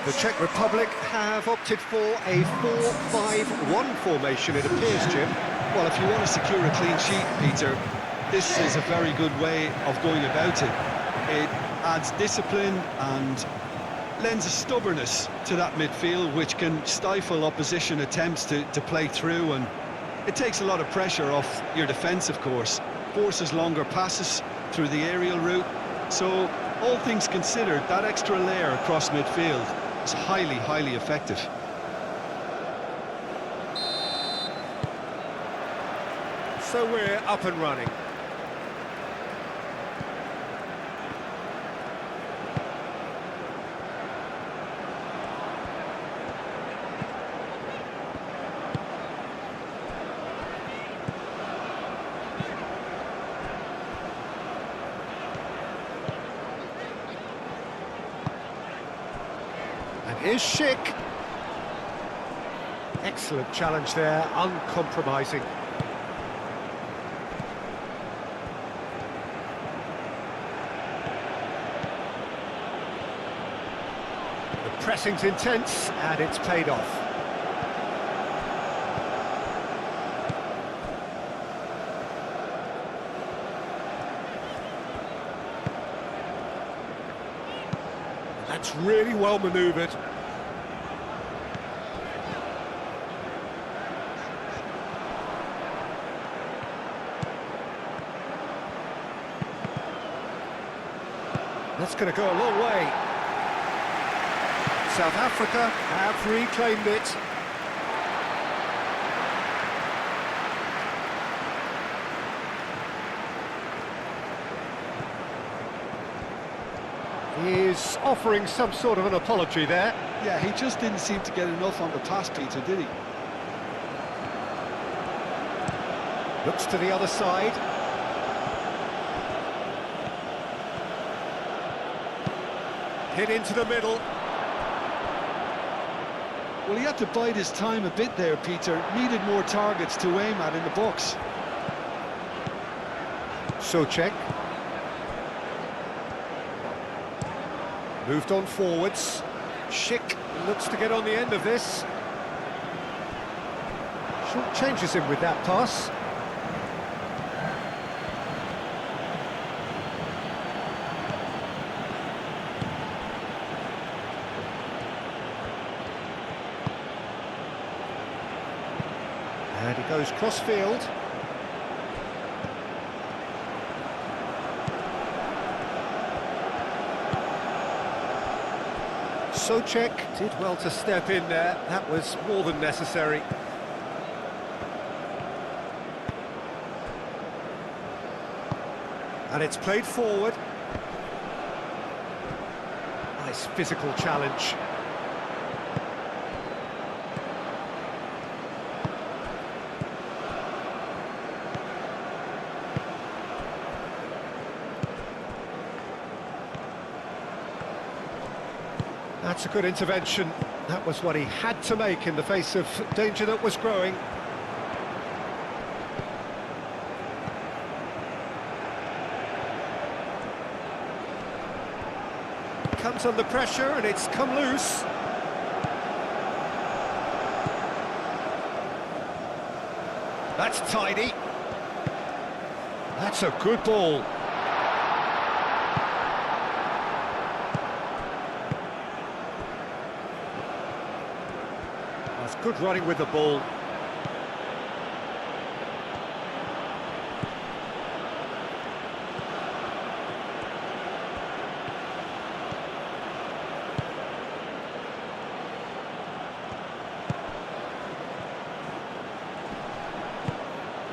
The Czech Republic have opted for a 4-5-1 formation, it appears, Jim. Well, if you want to secure a clean sheet, Peter, this is a very good way of going about it. It adds discipline and lends a stubbornness to that midfield, which can stifle opposition attempts to play through, and it takes a lot of pressure off your defence, of course. Forces longer passes through the aerial route. So, all things considered, that extra layer across midfield is highly, highly effective. So we're up and running. And here's Schick. Excellent challenge there, uncompromising. The pressing's intense, and it's paid off. That's really well manoeuvred. That's going to go a long way. South Africa have reclaimed it. He's offering some sort of an apology there. Yeah, he just didn't seem to get enough on the pass, Peter, did he? Looks to the other side. Hit into the middle. Well, he had to bide his time a bit there, Peter. Needed more targets to aim at in the box. CZECHIA. Moved on forwards. Schick looks to get on the end of this. Short changes him with that pass. And he goes cross-field. CZECHIA did well to step in there. That was more than necessary. And it's played forward. Nice physical challenge. That's a good intervention. That was what he had to make in the face of danger that was growing. Comes under pressure and it's come loose. That's tidy. That's a good ball. That's good running with the ball.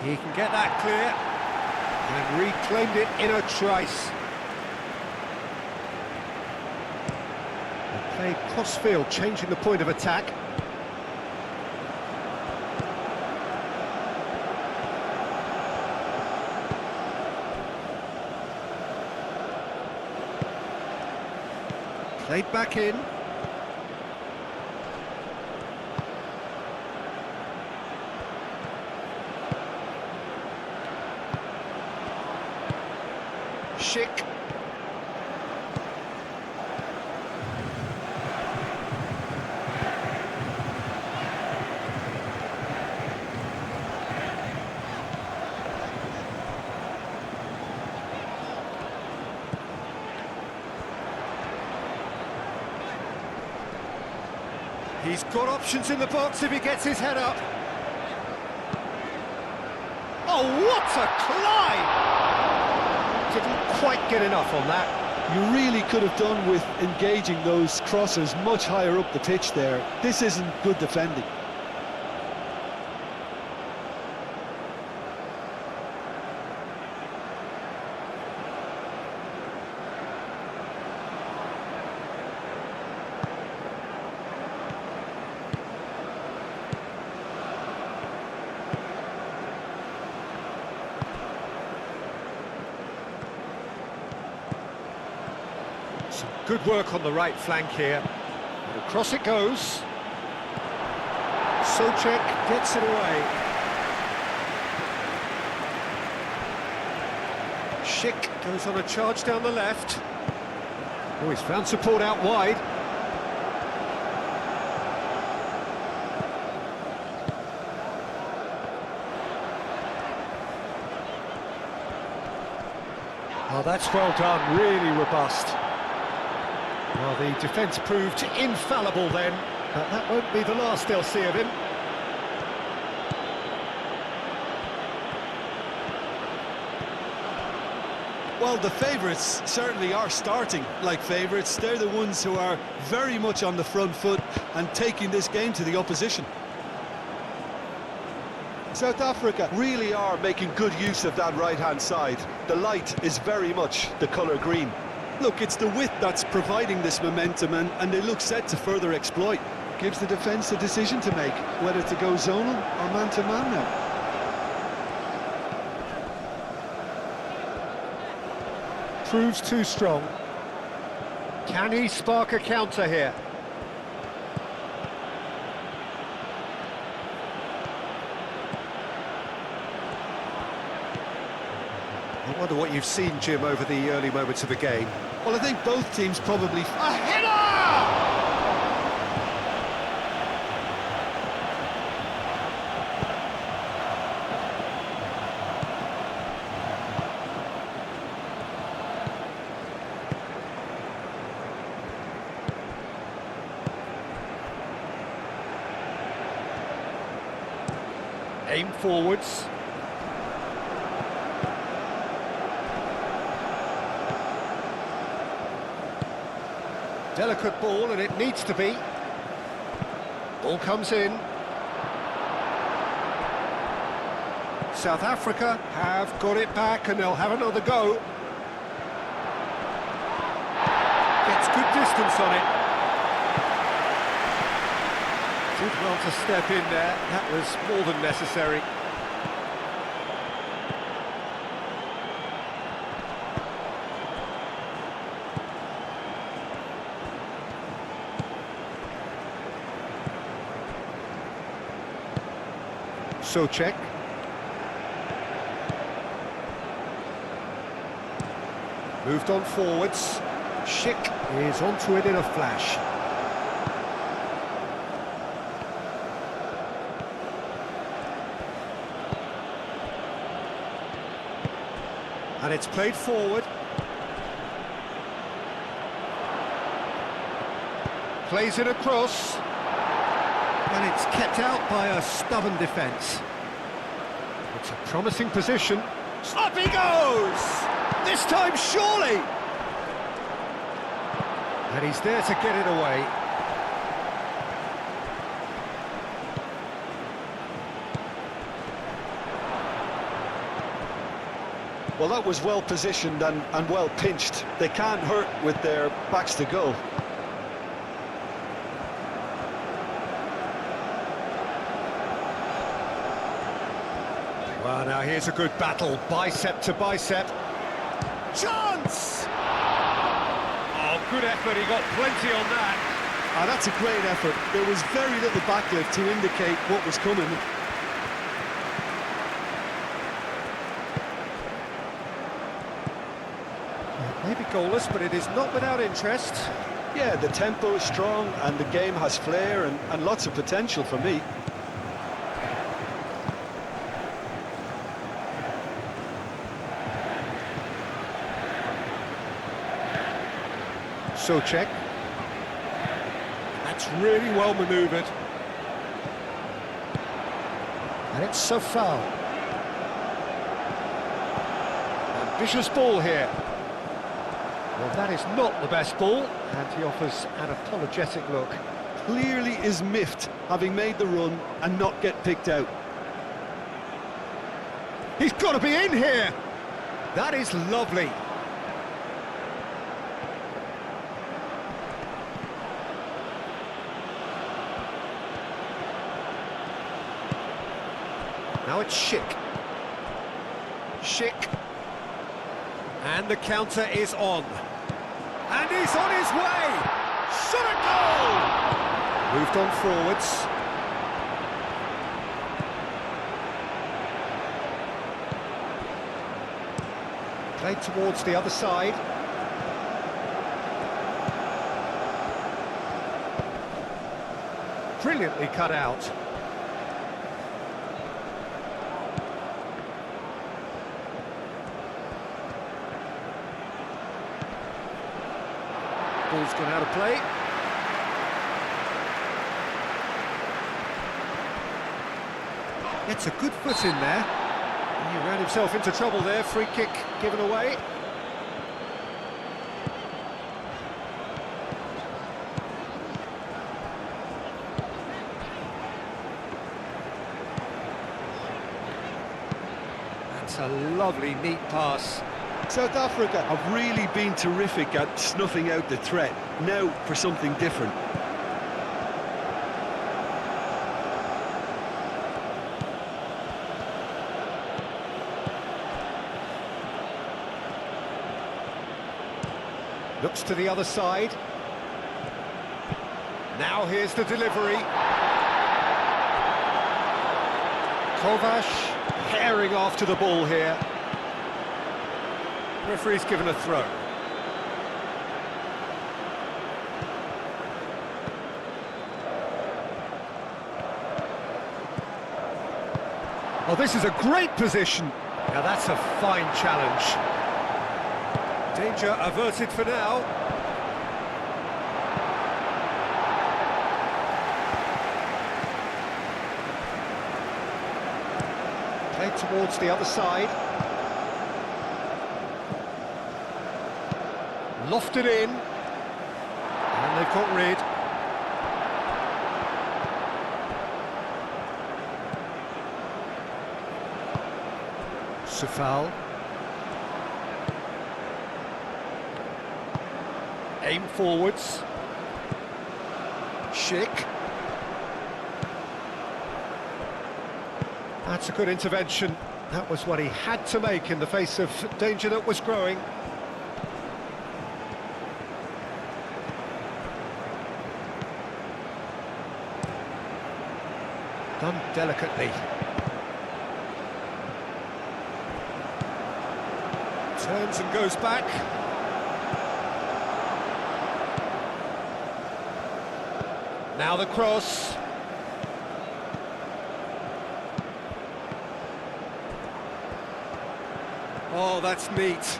He can get that clear and reclaimed it in a trice. They played cross-field, changing the point of attack. Played back in. Schick. He's got options in the box if he gets his head up. Oh, what a climb! Didn't quite get enough on that. You really could have done with engaging those crossers much higher up the pitch there. This isn't good defending. Some good work on the right flank here. And across it goes. CZECHIA gets it away. Schick goes on a charge down the left. Oh, he's found support out wide. Oh, that's well done, really robust. Well, the defence proved infallible then, but that won't be the last they'll see of him. Well, the favourites certainly are starting like favourites. They're the ones who are very much on the front foot and taking this game to the opposition. South Africa really are making good use of that right-hand side. The light is very much the colour green. Look, it's the width that's providing this momentum, and they look set to further exploit. Gives the defence a decision to make, whether to go zonal or man-to-man now. Proves too strong. Can he spark a counter here? I wonder what you've seen, Jim, over the early moments of the game. Well, I think both teams probably... A header! Aim forwards. Delicate ball, and it needs to be. Ball comes in. South Africa have got it back, and they'll have another go. Gets good distance on it. Did well to step in there. That was more than necessary. CZECHIA. Moved on forwards. Schick is onto it in a flash. And it's played forward. Plays it across. And it's kept out by a stubborn defence. It's a promising position. Up he goes! This time, surely! And he's there to get it away. Well, that was well positioned and well pinched. They can't hurt with their backs to goal. Well, now here's a good battle, bicep to bicep. Chance! Oh, good effort, he got plenty on that. Ah, that's a great effort. There was very little backlift to indicate what was coming. Maybe goalless, but it is not without interest. Yeah, the tempo is strong and the game has flair and lots of potential for me. CZECHIA. That's really well manoeuvred. And it's so foul. Ambitious ball here. Well, that is not the best ball, and he offers an apologetic look. Clearly is miffed, having made the run and not get picked out. He's got to be in here! That is lovely. Now it's Schick. Schick. And the counter is on. And he's on his way! Shot a goal! Moved on forwards. Played towards the other side. Brilliantly cut out. Ball's gone out of play. Gets a good foot in there. He ran himself into trouble there. Free kick given away. That's a lovely, neat pass. South Africa have really been terrific at snuffing out the threat. Now for something different. Looks to the other side. Now here's the delivery. Kovac herring after the ball here. Referee's given a throw. Oh, this is a great position. Now that's a fine challenge. Danger averted for now. Played towards the other side. Lofted in. And they've got rid. Sefal. Aim forwards. Schick. That's a good intervention. That was what he had to make in the face of danger that was growing. Done delicately. Turns and goes back. Now the cross. Oh, that's neat.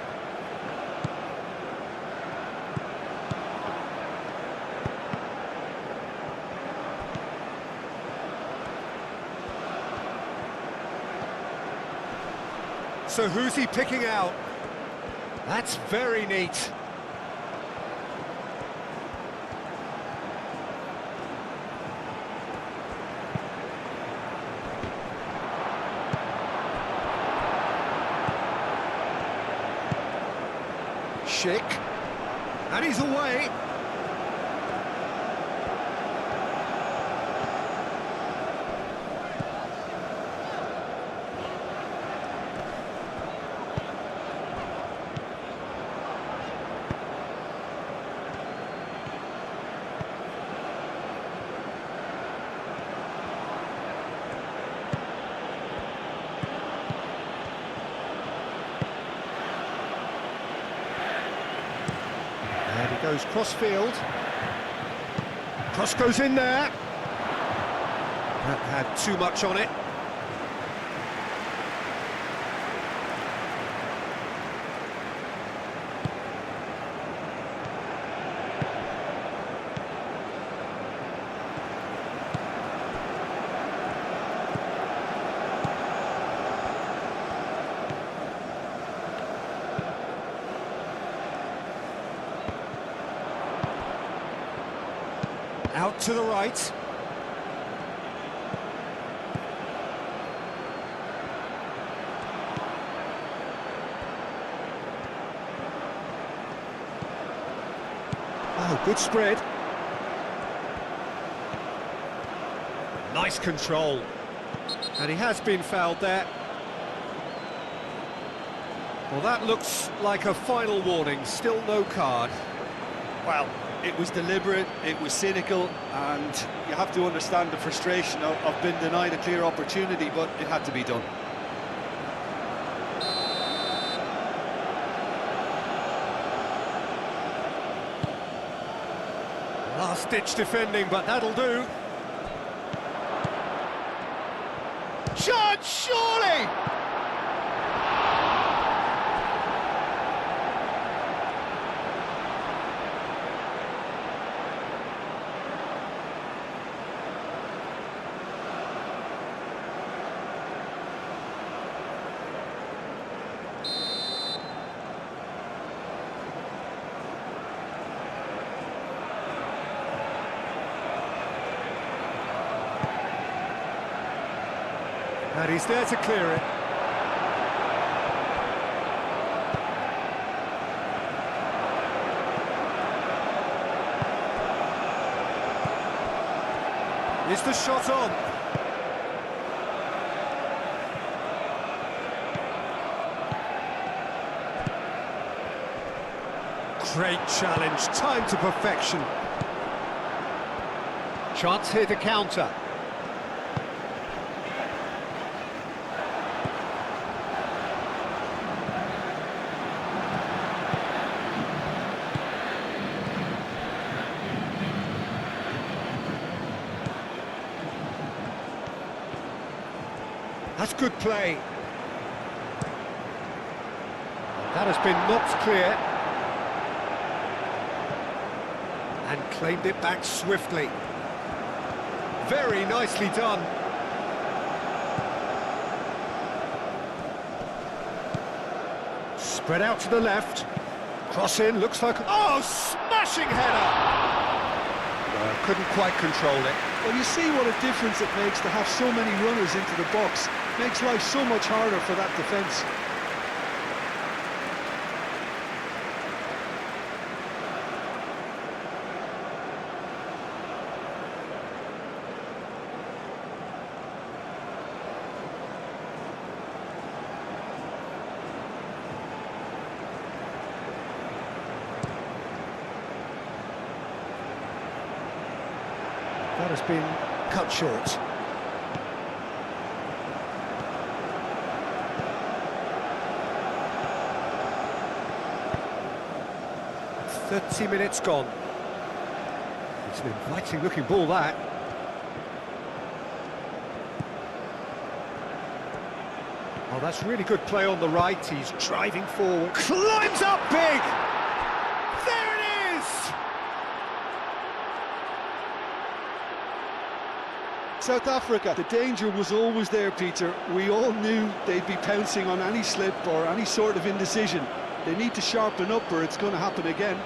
So who's he picking out? That's very neat. Schick, and he's away. Goes cross-field. Cross goes in there. That had too much on it. Out to the right. Oh, good spread. Nice control. And he has been fouled there. Well, that looks like a final warning. Still no card. Well, it was deliberate, it was cynical, and you have to understand the frustration of being denied a clear opportunity, but it had to be done. Last-ditch defending, but that'll do. Chance, surely! And he's there to clear it. Is the shot on? Great challenge, time to perfection. Chance here to counter. That's good play. That has been knocked clear. And claimed it back swiftly. Very nicely done. Spread out to the left. Cross in, looks like... Oh, smashing header! Couldn't quite control it. Well, you see what a difference it makes to have so many runners into the box. Makes life so much harder for that defence. That has been cut short. "30 minutes gone." It's an inviting looking ball, that. Oh, that's really good play on the right. He's driving forward. Climbs up big! There it is! South Africa, the danger was always there, Peter. We all knew they'd be pouncing on any slip or any sort of indecision. They need to sharpen up or it's going to happen again.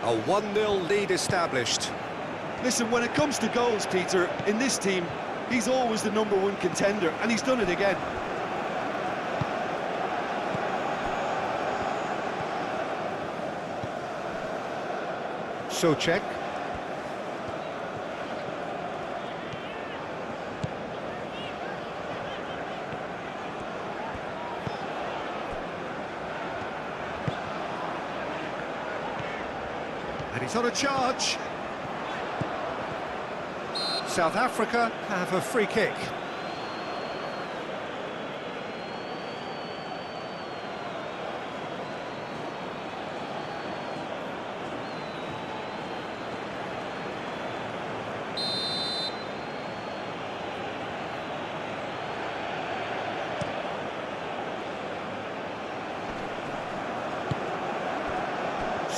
A 1-0 lead established. Listen, when it comes to goals, Peter, in this team, he's always the #1 contender, and he's done it again. CZECHIA. And he's on a charge. South Africa have a free kick.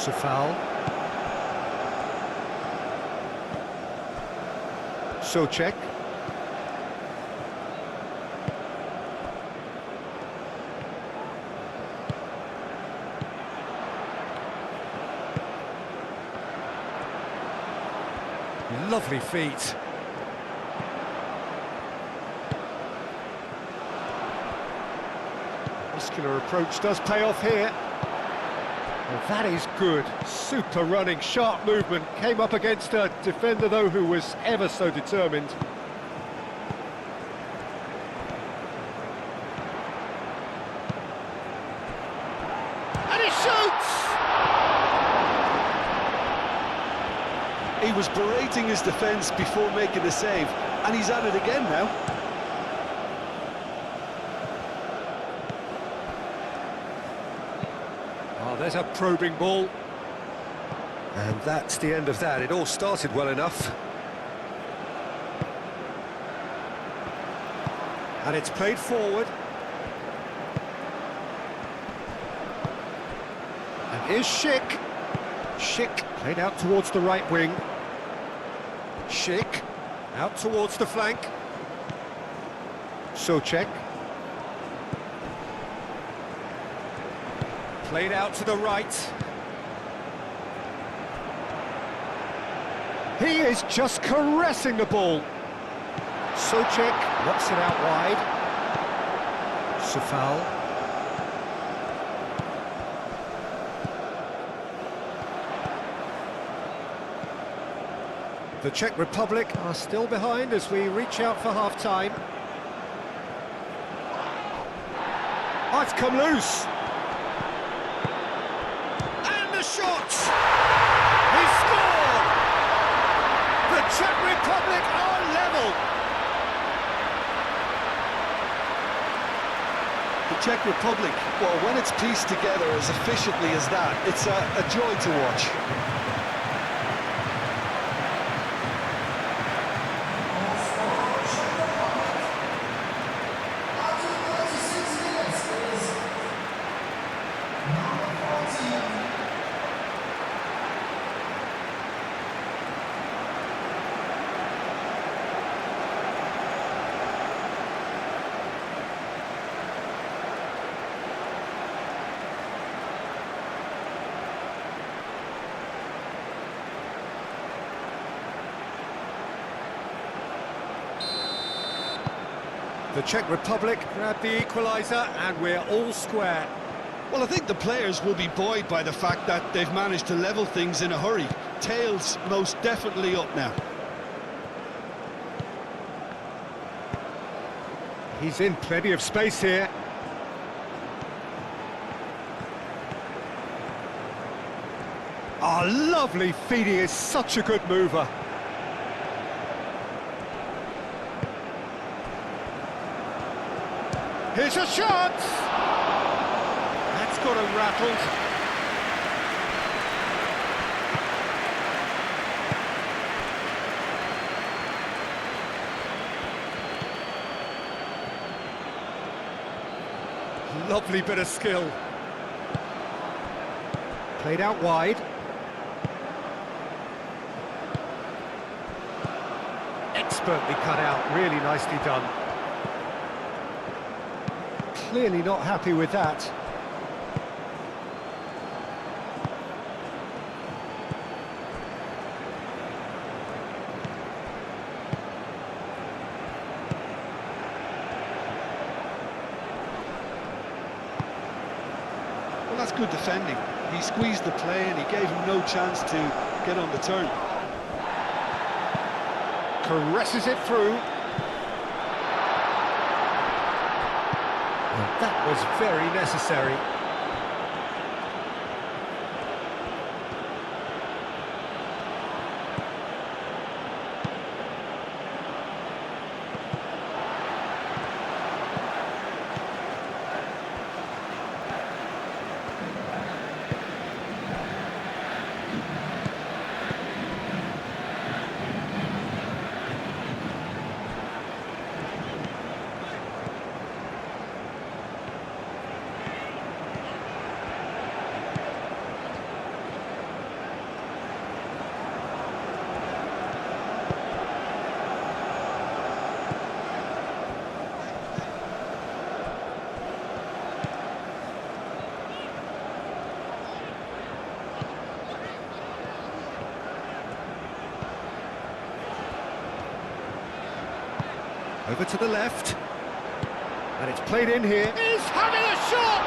It's a foul. CZECHIA. Lovely feet. Muscular approach does pay off here. Well, that is good. Super running, sharp movement. Came up against a defender, though, who was ever so determined. And he shoots! He was berating his defence before making the save, and he's at it again now. Oh, there's a probing ball. And that's the end of that. It all started well enough. And it's played forward. And here's CZECHIA. CZECHIA played out towards the right wing. CZECHIA out towards the flank. CZECHIA. Played out to the right. He is just caressing the ball. CZECHIA knocks it out wide. It's a foul. The Czech Republic are still behind as we reach out for half-time. Oh, it's come loose. And the shot! He scored! The Czech Republic are level! The Czech Republic, well, when it's pieced together as efficiently as that, it's a joy to watch. The Czech Republic grabbed the equaliser and we're all square. Well, I think the players will be buoyed by the fact that they've managed to level things in a hurry. Tails most definitely up now. He's in plenty of space here. Oh, lovely feed. He is such a good mover. Here's a shot! That's got him rattled. Lovely bit of skill. Played out wide. Expertly cut out, really nicely done. Clearly not happy with that. Well, that's good defending. He squeezed the play and he gave him no chance to get on the turn. Caresses it through. That was very necessary. Over to the left. And it's played in here. He's having a shot!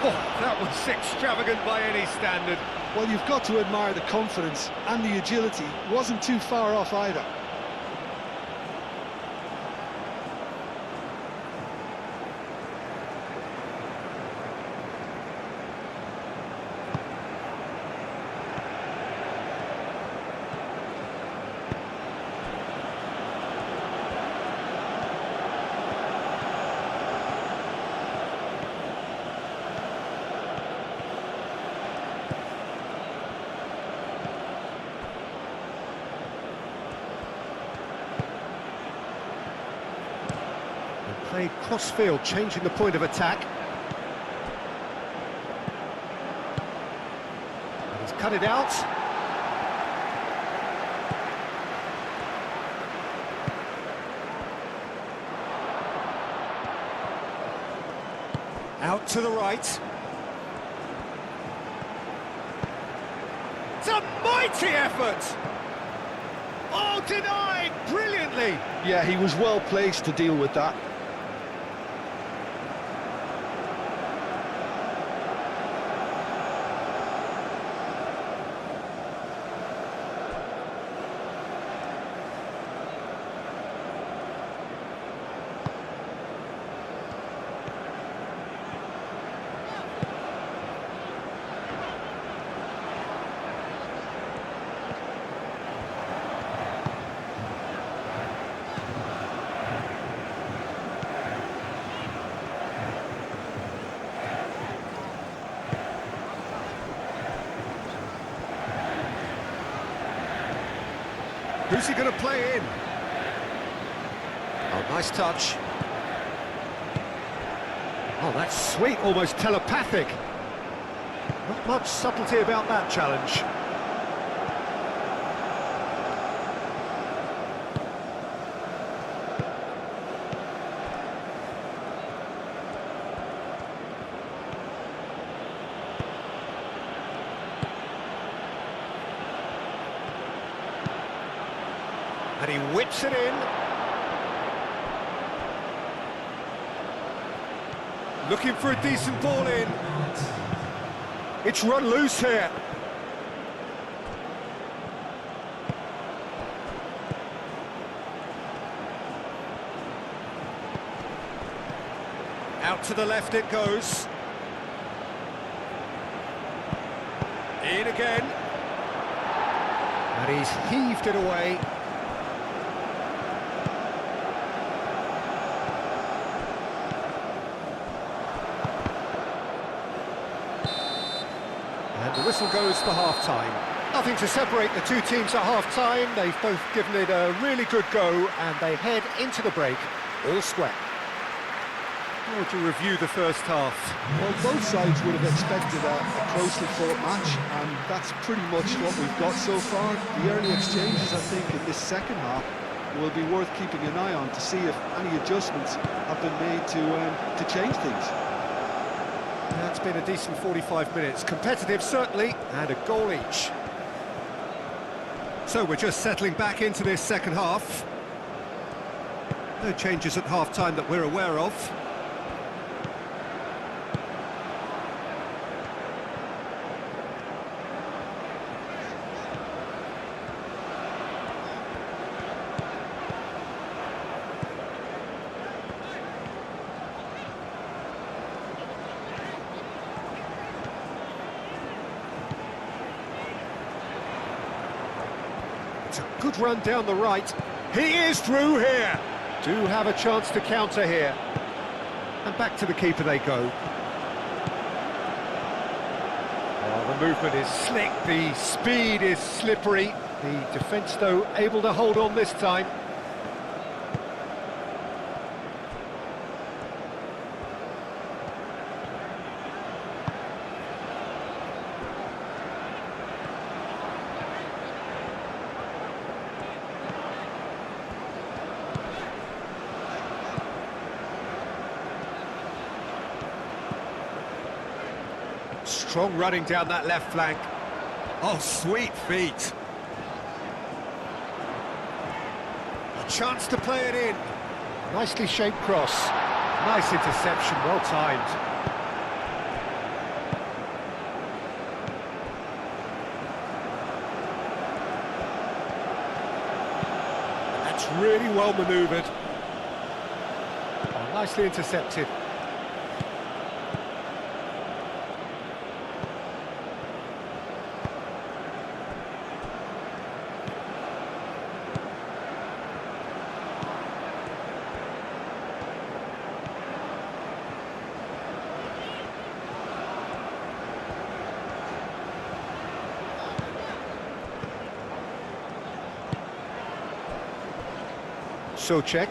Oh, that was extravagant by any standard. Well, you've got to admire the confidence and the agility. Wasn't too far off either. Played cross-field, changing the point of attack. And he's cut it out. Out to the right. It's a mighty effort! Oh, denied brilliantly! Yeah, he was well placed to deal with that. Who's he going to play in? Oh, nice touch. Oh, that's sweet, almost telepathic. Not much subtlety about that challenge. And he whips it in. Looking for a decent ball in. It's run loose here. Out to the left it goes. In again. And he's heaved it away. And the whistle goes for half-time. Nothing to separate the two teams at half-time. They've both given it a really good go, and they head into the break all square. Well, to review the first half. Well, both sides would have expected a closely fought match, and that's pretty much what we've got so far. The early exchanges, I think, in this second half will be worth keeping an eye on to see if any adjustments have been made to change things. That's been a decent 45 minutes. Competitive, certainly, and a goal each. So we're just settling back into this second half. No changes at half-time that we're aware of. It's a good run down the right. He is through here. Do have a chance to counter here. And back to the keeper they go. Oh, the movement is slick, the speed is slippery. The defence, though, able to hold on this time. Strong running down that left flank. Oh, sweet feet. A chance to play it in. Nicely shaped cross. Nice interception, well timed. That's really well manoeuvred. Oh, nicely intercepted. CZECHIA.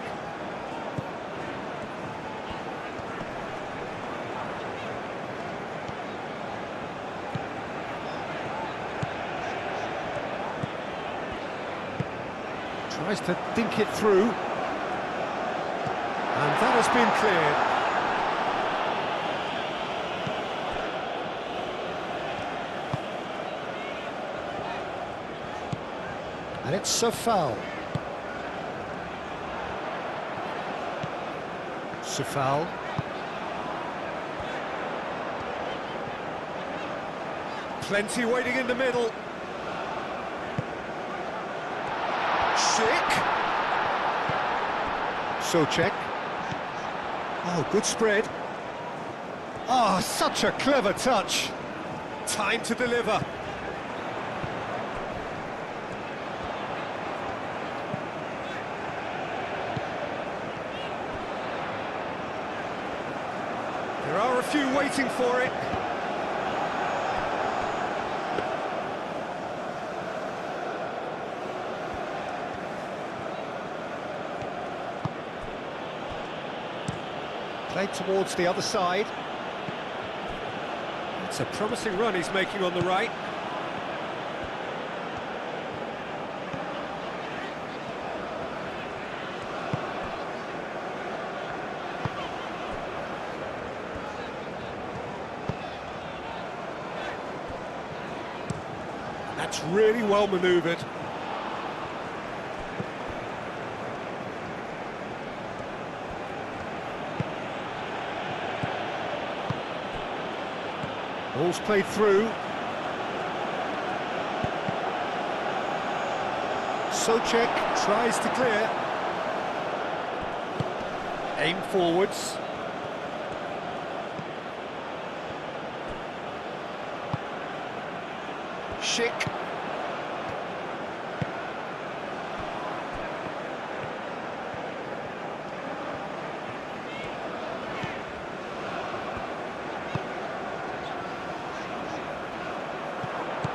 Tries to think it through. And that has been cleared. And it's a foul. It's a foul. Plenty waiting in the middle. CZECHIA. Oh, good spread. Oh, such a clever touch. Time to deliver. There are a few waiting for it. Played towards the other side. It's a promising run he's making on the right. That's really well manoeuvred. Ball's played through. CZECHIA tries to clear. Aim forwards. Schick.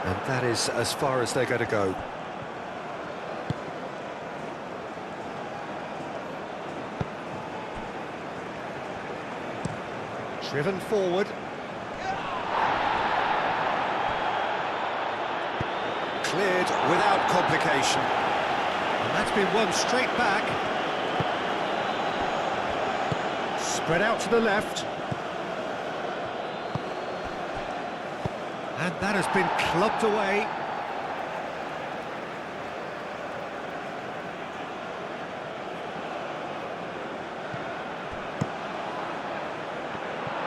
And that is as far as they're going to go. Driven forward. Cleared without complication. And that's been won straight back. Spread out to the left. And that has been clubbed away.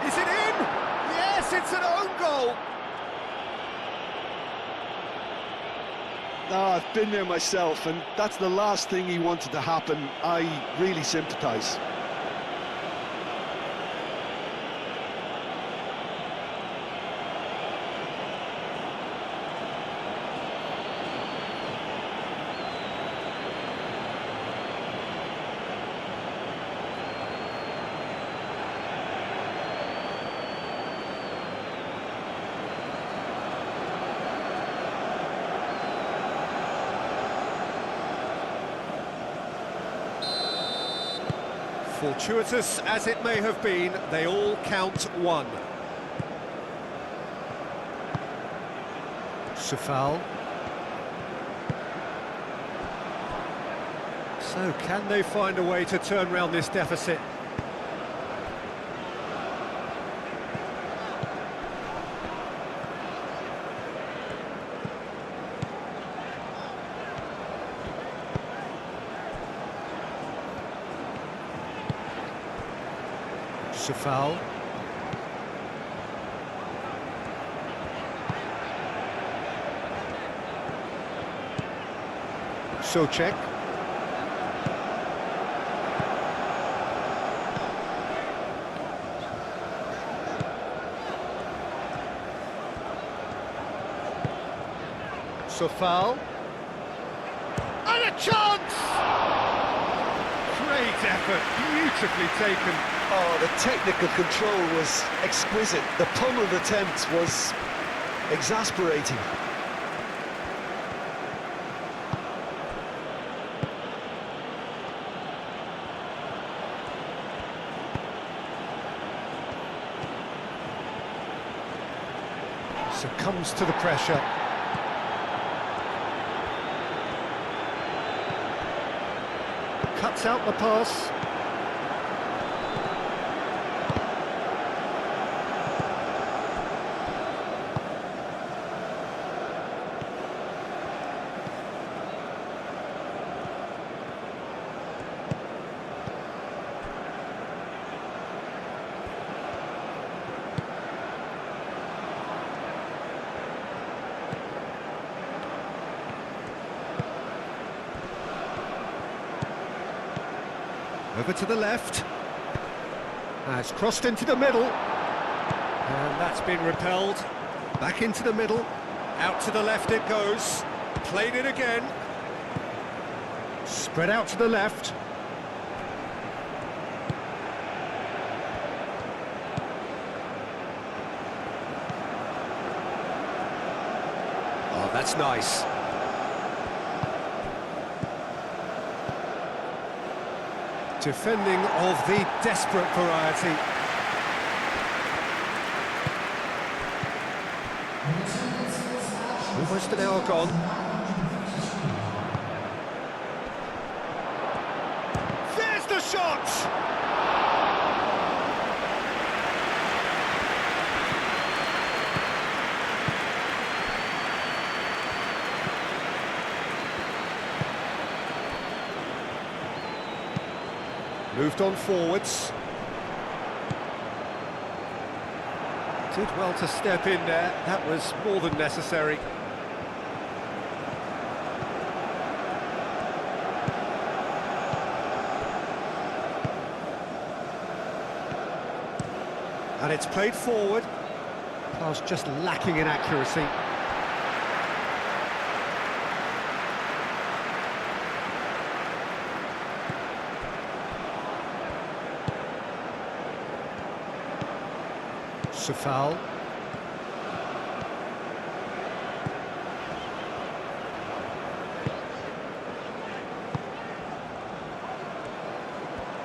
Is it in? Yes, it's an own goal. No, I've been there myself, and that's the last thing he wanted to happen. I really sympathise. Fortuitous as it may have been, they all count one. It's a foul. So can they find a way to turn round this deficit? It's a foul. Socek. So foul. And a chance! Great effort, beautifully taken. Oh, the technical control was exquisite. The pummeled attempt was exasperating. Succumbs to the pressure. Cuts out the pass. Over to the left. It's crossed into the middle. And that's been repelled. Back into the middle. Out to the left it goes. Played it again. Spread out to the left. Oh, that's nice. Defending of the desperate variety. Almost an hour gone. There's the shot! Moved on forwards. Did well to step in there. That was more than necessary. And it's played forward. Pass just lacking in accuracy. It's a foul.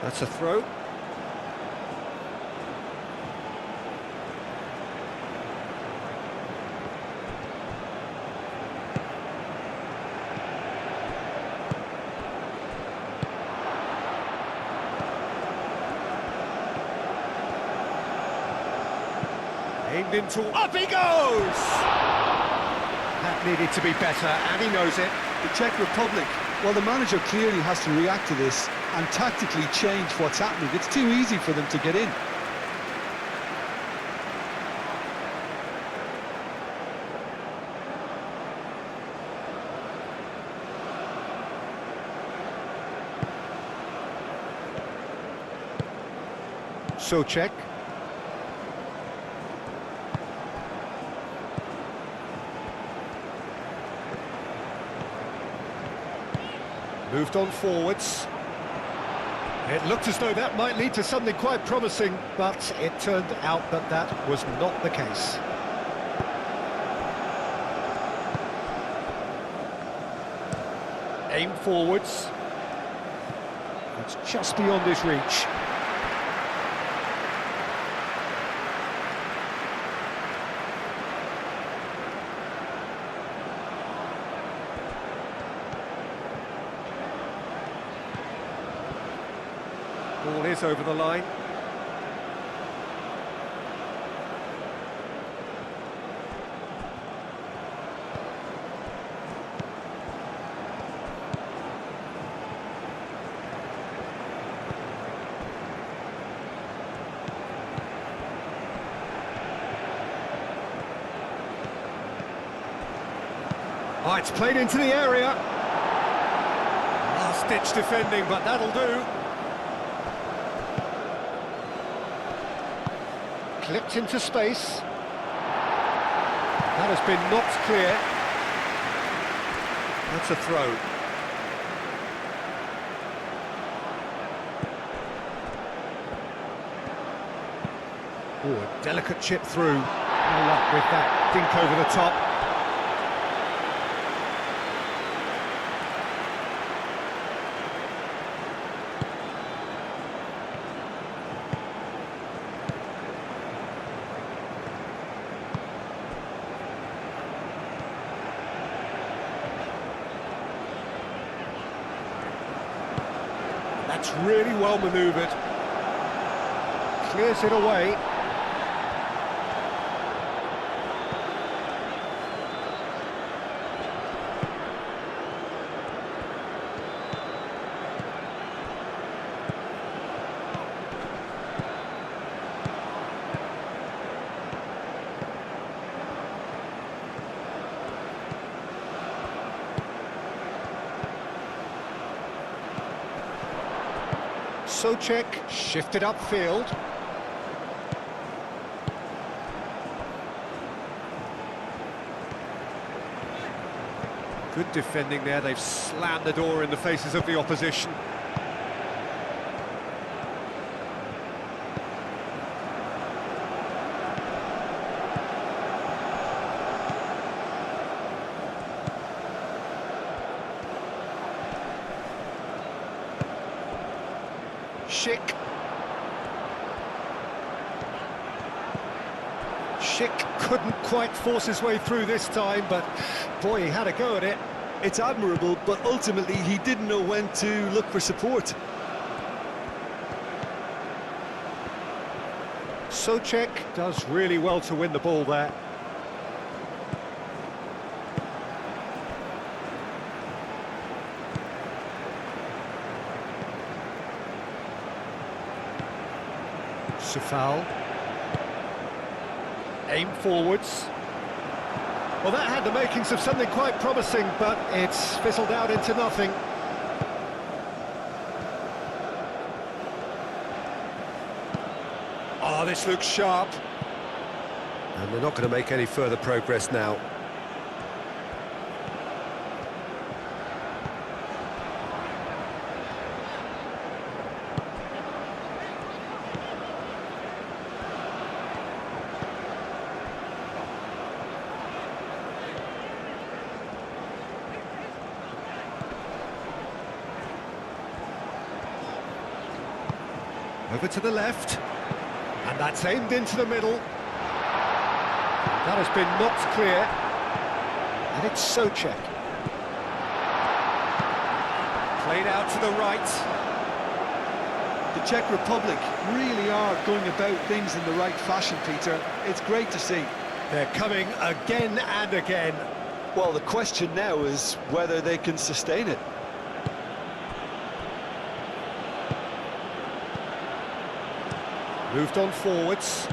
That's a throw. Aimed into... Up he goes! That needed to be better, and he knows it. The Czech Republic, well, the manager clearly has to react to this and tactically change what's happening. It's too easy for them to get in. Socek. Moved on forwards. It looked as though that might lead to something quite promising, but it turned out that that was not the case. Aim forwards. It's just beyond his reach. Ball is over the line. Oh, it's played into the area. Last-ditch defending, but that'll do. Clipped into space. That has been knocked clear. That's a throw. Oh, a delicate chip through. No luck with that dink over the top. That's really well manoeuvred. Clears it away. CZECHIA shifted upfield. Good defending there, they've slammed the door in the faces of the opposition. Schick couldn't quite force his way through this time, but boy, he had a go at it. It's admirable, but ultimately he didn't know when to look for support. CZECHIA does really well to win the ball there. Foul. Aim forwards. Well, that had the makings of something quite promising, but it's fizzled out into nothing. Oh, this looks sharp. And they're not going to make any further progress now. Over to the left, and that's aimed into the middle. That has been knocked clear, and it's CZECHIA. Played out to the right. The Czech Republic really are going about things in the right fashion, Peter. It's great to see. They're coming again and again. Well, the question now is whether they can sustain it. Moved on forwards.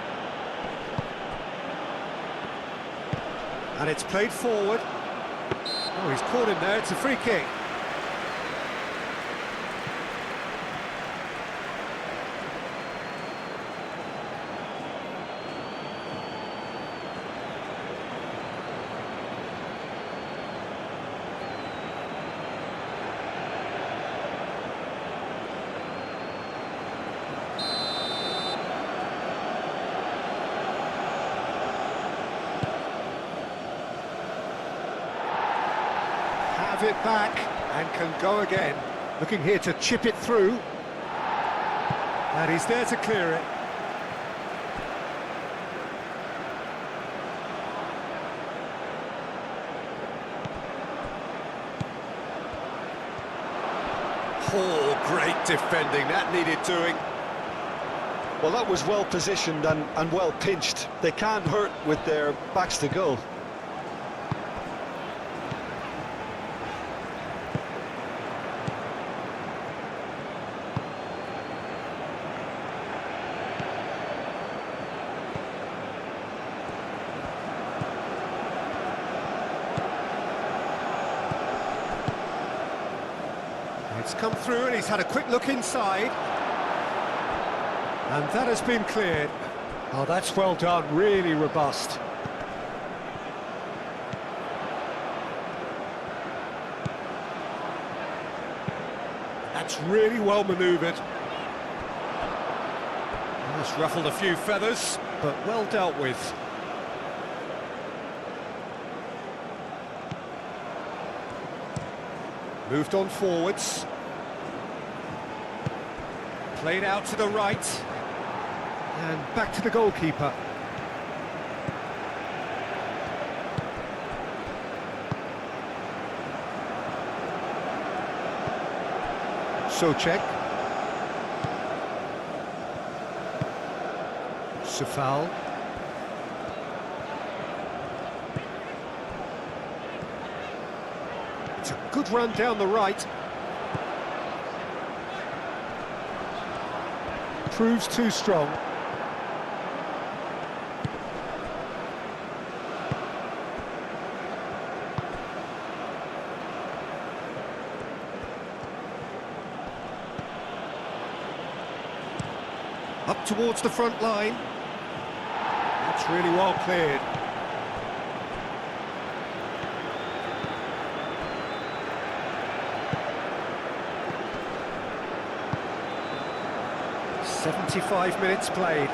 And it's played forward. Oh, he's caught him there, it's a free kick. It back and can go again. Looking here to chip it through. And he's there to clear it. Oh, great defending. That needed doing. Well, that was well positioned and well pinched. They can't hurt with their backs to goal. come through and he's had a quick look inside. And that has been cleared. Oh, that's well done, really robust. That's really well manoeuvred. Almost ruffled a few feathers, but well dealt with. Moved on forwards. Played out to the right. And back to the goalkeeper. CZECHIA. Safal. It's a good run down the right. Proves too strong. Up towards the front line. That's really well cleared. "75 minutes played."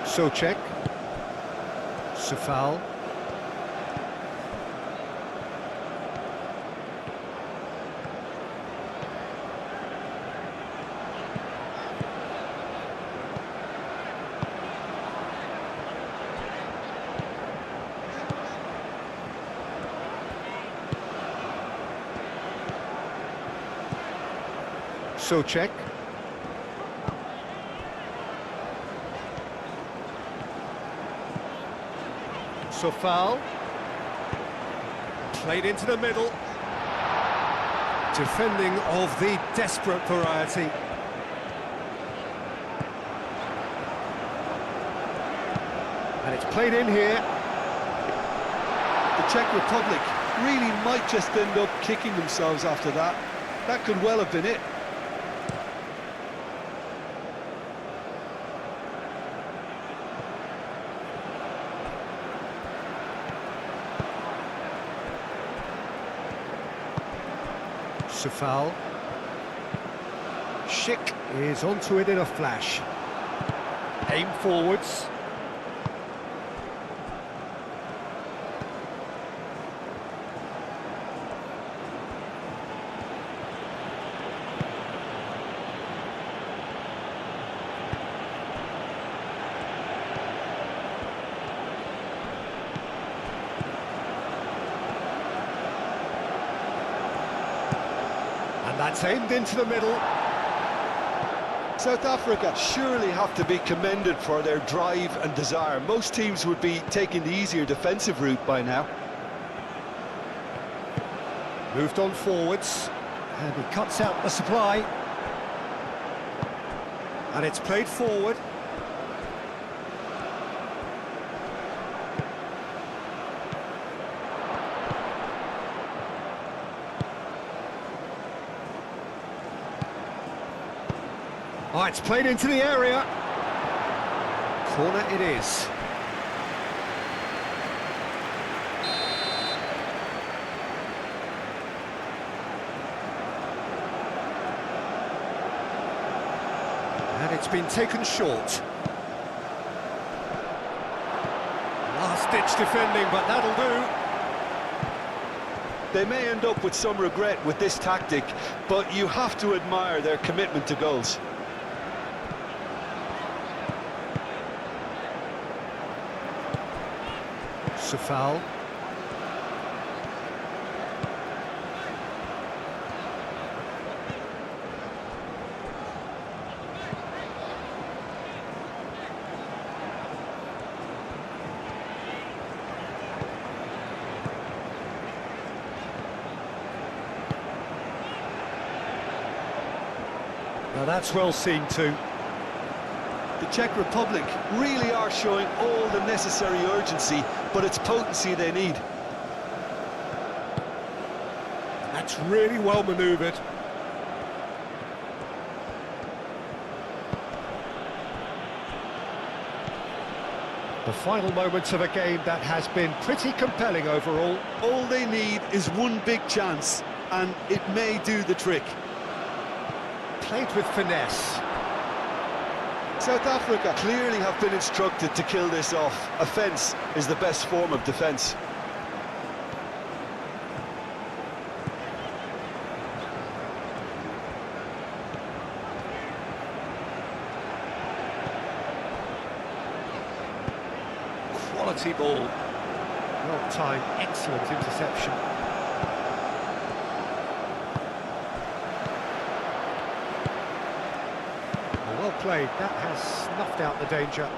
CZECHIA. Safal. CZECHIA. Safal. Played into the middle. Defending of the desperate variety. And it's played in here. The Czech Republic really might just end up kicking themselves after that. That could well have been it. Safal. Schick is onto it in a flash. Aim forwards. And that's aimed into the middle. South Africa surely have to be commended for their drive and desire. Most teams would be taking the easier defensive route by now. Moved on forwards, and he cuts out the supply. And it's played forward. Oh, it's played into the area. Corner it is. And it's been taken short. Last-ditch defending, but that'll do. They may end up with some regret with this tactic, but you have to admire their commitment to goals. Safal. Now that's well seen too. The Czech Republic really are showing all the necessary urgency, but it's potency they need. That's really well manoeuvred. The final moments of a game that has been pretty compelling overall. All they need is one big chance, and it may do the trick. Played with finesse. South Africa clearly have been instructed to kill this off. Offence is the best form of defence. Quality ball. Well timed, excellent interception. Well played, that has snuffed out the danger.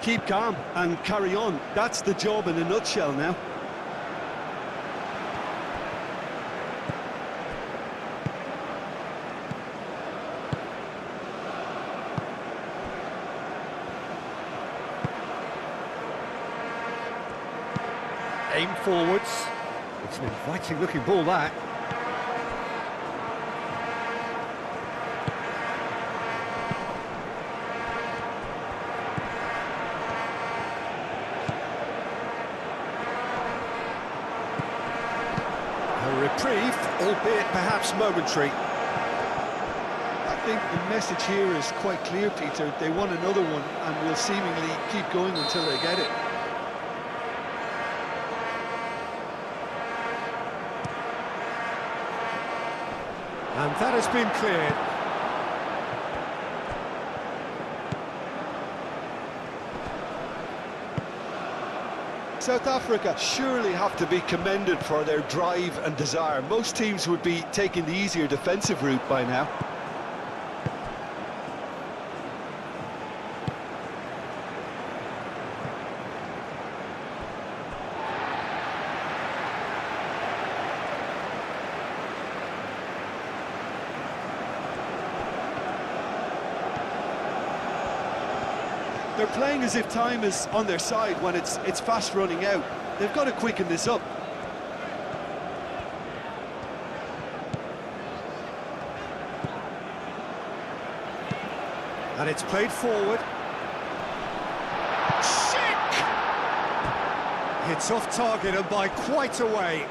Keep calm and carry on. That's the job in a nutshell now. Aim forwards. It's an inviting looking ball, that. A reprieve, albeit perhaps momentary. I think the message here is quite clear, Peter. They want another one and will seemingly keep going until they get it. And that has been cleared. South Africa surely have to be commended for their drive and desire. Most teams would be taking the easier defensive route by now. They're playing as if time is on their side when it's fast running out. They've got to quicken this up. And it's played forward. Sick! Hits off target and by quite a way.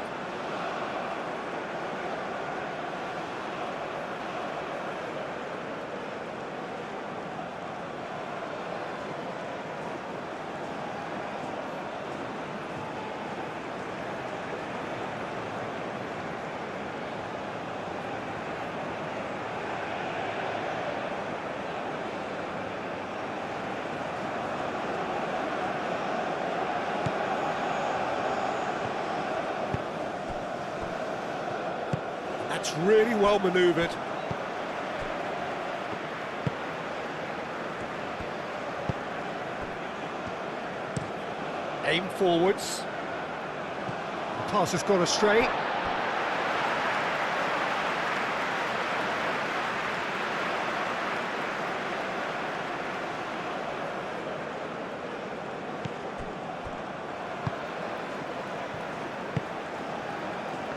That's really well manoeuvred. Aim forwards. The pass has gone astray.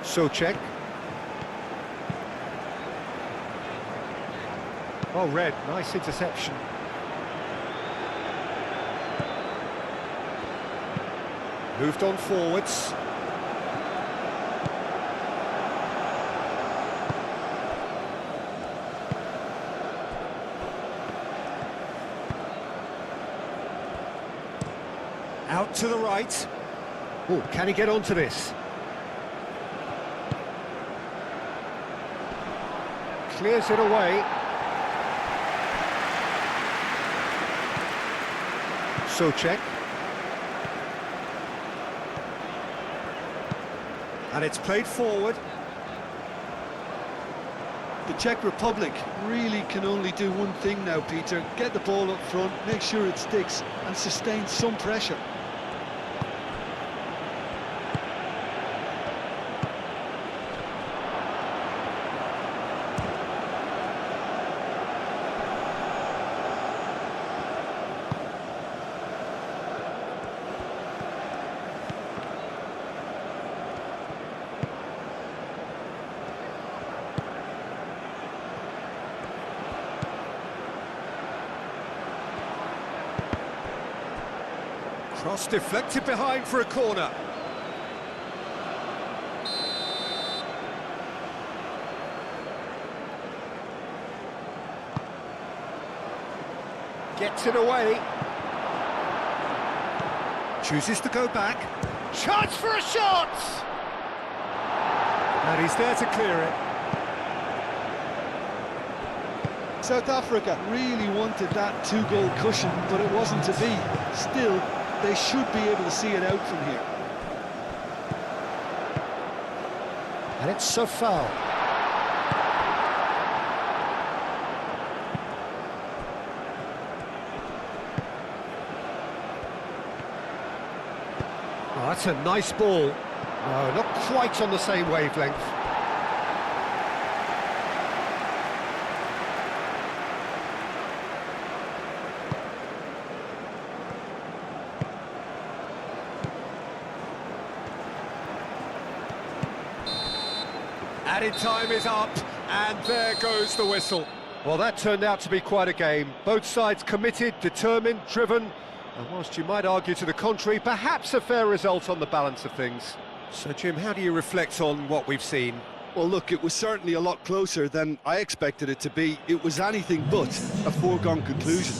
CZECHIA. Oh, red, nice interception. Moved on forwards. Out to the right. Oh, can he get onto this? Clears it away. CZECHIA. And it's played forward. The Czech Republic really can only do one thing now, Peter. Get the ball up front, make sure it sticks, and sustain some pressure. Cross deflected behind for a corner. Gets it away. Chooses to go back. Chance for a shot! And he's there to clear it. South Africa really wanted that two-goal cushion, but it wasn't to be. Still, they should be able to see it out from here. And it's so foul. Oh, that's a nice ball. No, not quite on the same wavelength. Added time is up, and there goes the whistle. Well, that turned out to be quite a game. Both sides committed, determined, driven, and whilst you might argue to the contrary, perhaps a fair result on the balance of things. So, Jim, how do you reflect on what we've seen? Well, look, it was certainly a lot closer than I expected it to be. It was anything but a foregone conclusion.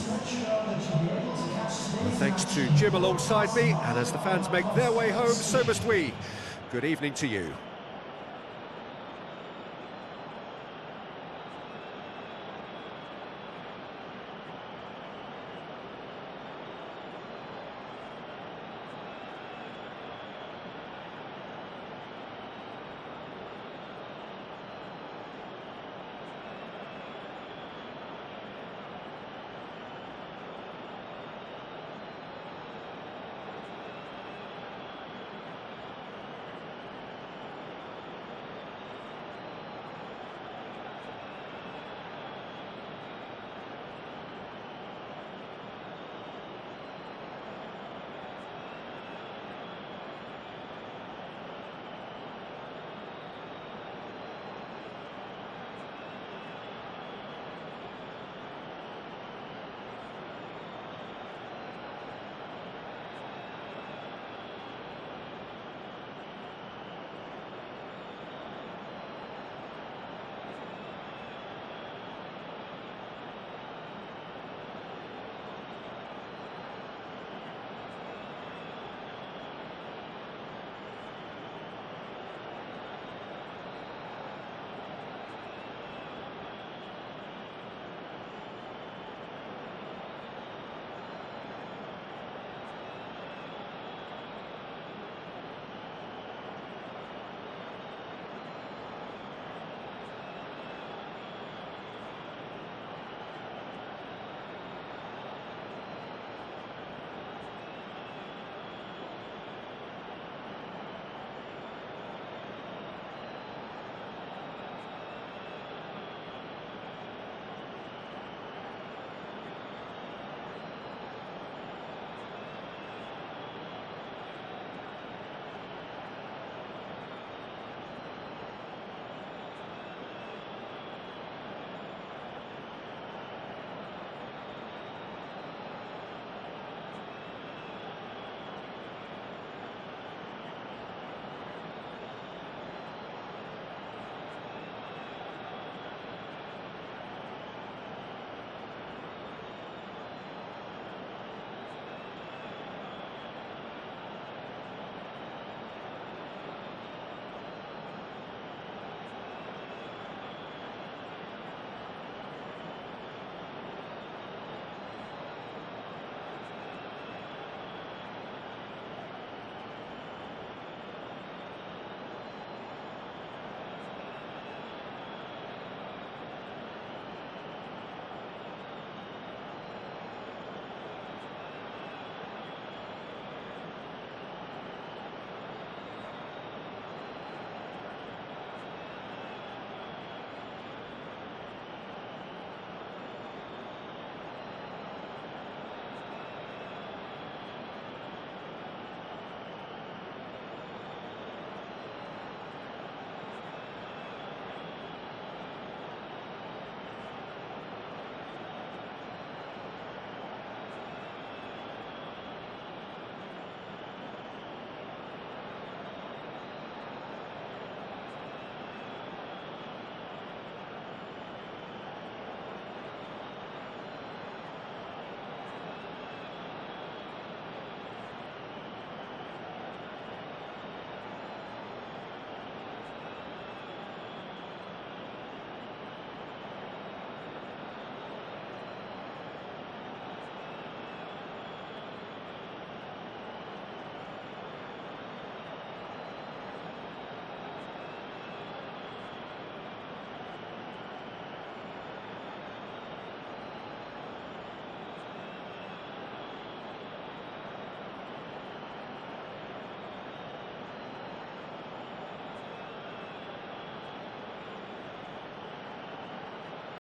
Thanks to Jim alongside me, and as the fans make their way home, so must we. Good evening to you.